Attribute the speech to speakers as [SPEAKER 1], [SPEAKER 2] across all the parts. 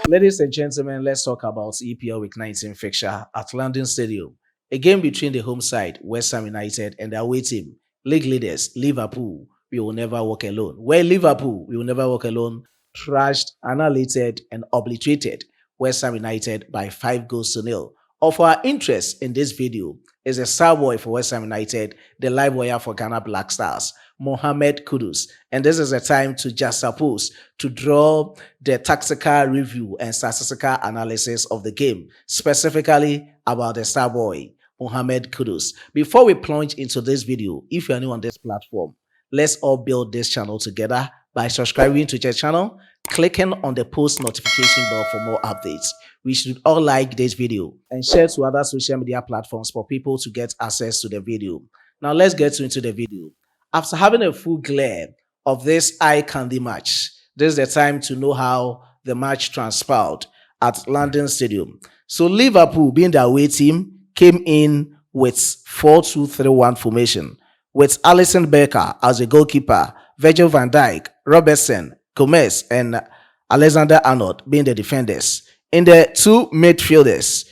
[SPEAKER 1] Ladies and gentlemen, let's talk about EPL Week 19 fixture at London Stadium. A game between the home side, West Ham United, and the away team, league leaders, Liverpool. We will never walk alone. Where Liverpool, we will never walk alone, trashed, annihilated, and obliterated West Ham United by 5 goals to nil. Of our interest in this video is a star boy for West Ham United, the live wire for Ghana Black Stars, Mohammed Kudus. And this is a time to juxtapose, to draw the tactical review and statistical analysis of the game, specifically about the star boy, Mohammed Kudus. Before we plunge into this video, if you're new on this platform, let's all build this channel together by subscribing to the channel, clicking on the post notification bell for more updates. We should all like this video and share to other social media platforms for people to get access to the video. Now let's get into the video. After having a full glare of this eye candy match, this is the time to know how the match transpired at London Stadium. So Liverpool, being the away team, came in with 4-2-3-1 formation, with Alisson Becker as a goalkeeper, Virgil van Dijk, Robertson, Gomez, and Alexander Arnold being the defenders. In the two midfielders,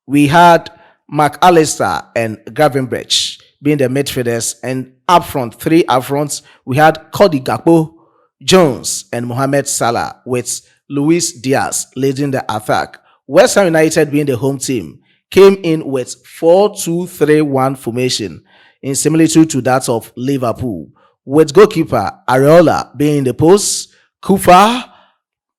[SPEAKER 1] we had McAllister and Gravenberch being the midfielders, and up front, three up fronts, we had Cody Gakpo, Jones, and Mohamed Salah, with Luis Diaz leading the attack. West Ham United, being the home team, came in with 4-2-3-1 formation, in similitude to that of Liverpool, with goalkeeper Areola being in the post, Kufa,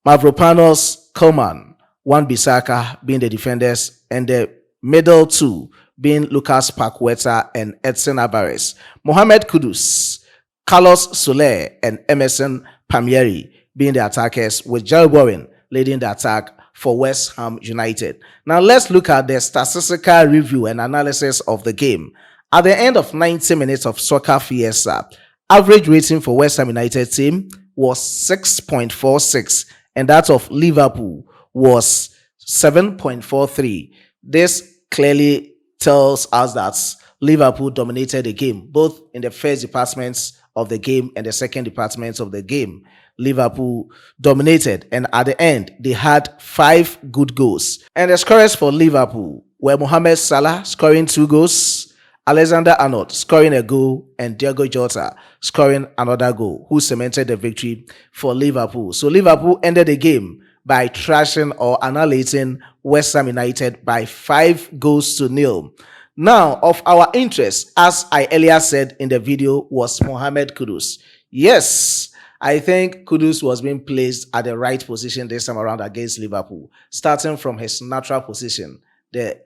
[SPEAKER 1] Mavropanos, Coleman, Wan-Bissaka being the defenders, and the middle two being Lucas Paqueta and Edson Alvarez. Mohammed Kudus, Carlos Soler, and Emerson Palmieri being the attackers, with Jerry Bowen leading the attack for West Ham United. Now let's look at the statistical review and analysis of the game. At the end of 90 minutes of Soccer Fiesta, average rating for West Ham United team was 6.46, and that of Liverpool was 7.43. This clearly tells us that Liverpool dominated the game, both in the first departments of the game and the second departments of the game. Liverpool dominated, and at the end, they had 5 good goals. And the scorers for Liverpool were Mohamed Salah scoring 2 goals, Alexander Arnold scoring a goal, and Diogo Jota scoring another goal, who cemented the victory for Liverpool. So Liverpool ended the game by trashing or annihilating West Ham United by 5-0. Now, of our interest, as I earlier said in the video, was Mohammed Kudus. Yes, I think Kudus was being placed at the right position this time around against Liverpool, starting from his natural position, the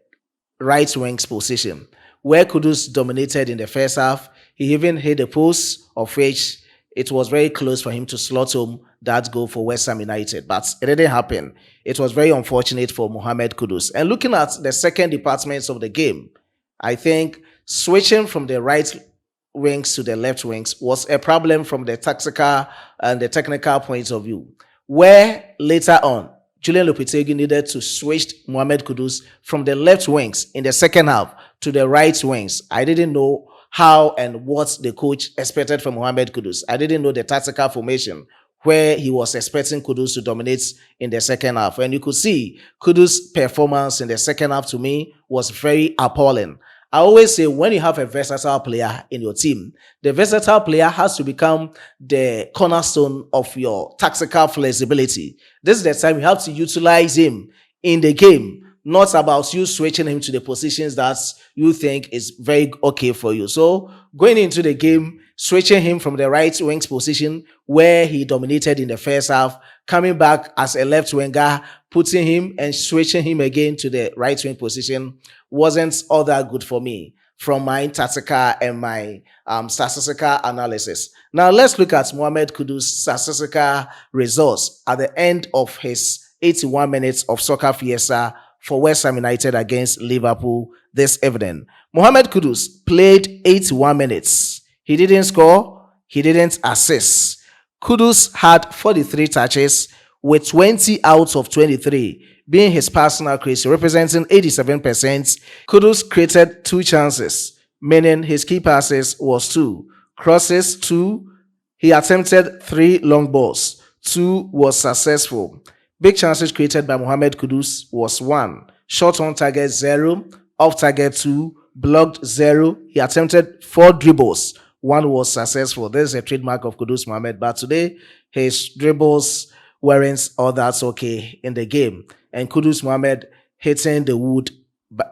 [SPEAKER 1] right wing's position, where Kudus dominated in the first half. He even hit the post, of which it was very close for him to slot home that goal for West Ham United, but it didn't happen. It was very unfortunate for Mohammed Kudus. And looking at the second departments of the game, I think switching from the right wings to the left wings was a problem from the tactical and the technical points of view, where later on, Julian Lopetegui needed to switch Mohammed Kudus from the left wings in the second half to the right wings. I didn't know how and what the coach expected from Mohammed Kudus. I didn't know the tactical formation where he was expecting Kudus to dominate in the second half. And you could see Kudus' performance in the second half, to me, was very appalling. I always say, when you have a versatile player in your team, the versatile player has to become the cornerstone of your tactical flexibility. This is the time you have to utilize him in the game, not about you switching him to the positions that you think is very okay for you. So going into the game, switching him from the right wing's position where he dominated in the first half, coming back as a left winger, putting him and switching him again to the right wing position wasn't all that good for me from my tactical and my statistical analysis. Now let's look at Mohammed Kudus' statistical results at the end of his 81 minutes of Soccer Fiesta for West Ham United against Liverpool this evening. Mohammed Kudus played 81 minutes. He didn't score, he didn't assist. Kudus had 43 touches, with 20 out of 23 being his personal creation, representing 87%. Kudus created 2 chances, meaning his key passes was 2, crosses 2, he attempted 3 long balls, 2 was successful. Big chances created by Mohammed Kudus was 1. Shot on target 0, off target 2, blocked 0. He attempted 4 dribbles. 1 was successful. This is a trademark of Kudus Mohammed, but today his dribbles weren't all that okay in the game. And Kudus Mohammed hitting the wood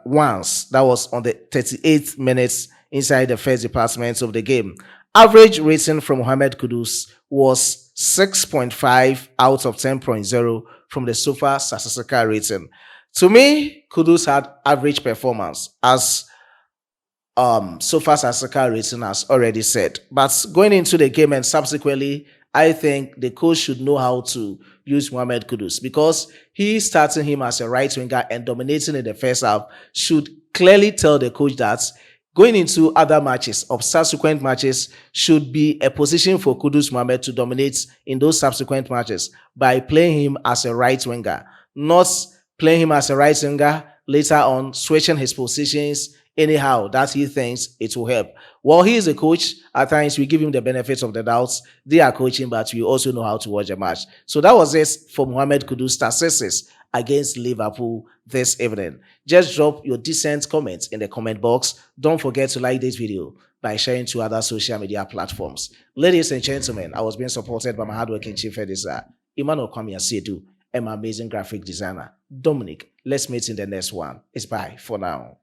[SPEAKER 1] once. That was on the 38th minutes inside the first department of the game. Average rating from Mohammed Kudus was 6.5 out of 10.0 from the SOFA statistical rating. To me, Kudus had average performance, as SOFA statistical rating has already said. But going into the game and subsequently, I think the coach should know how to use Mohammed Kudus, because he starting him as a right winger and dominating in the first half should clearly tell the coach that going into other matches or subsequent matches should be a position for Kudus Mohammed to dominate in those subsequent matches by playing him as a right winger, not playing him as a right winger, later on switching his positions anyhow that he thinks it will help. While he is a coach, at times we give him the benefits of the doubts. They are coaching, but we also know how to watch a match. So that was it for Mohammed Kudus successes against Liverpool this evening. Just drop your decent comments in the comment box. Don't forget to like this video by sharing to other social media platforms. Ladies and gentlemen, I was being supported by my hardworking chief editor, Emmanuel Kwame Asiedu, and my amazing graphic designer, Dominic. Let's meet in the next one. It's bye for now.